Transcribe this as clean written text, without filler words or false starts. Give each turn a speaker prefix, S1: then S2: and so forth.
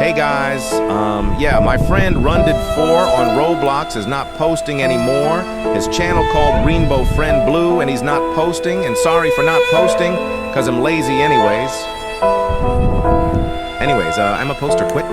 S1: Hey guys, yeah, my friend Runded4 on Roblox is not posting anymore. His channel called Rainbow Friend Blue, and he's not posting. And sorry for not posting, cause I'm lazy anyways. I'm a poster quit.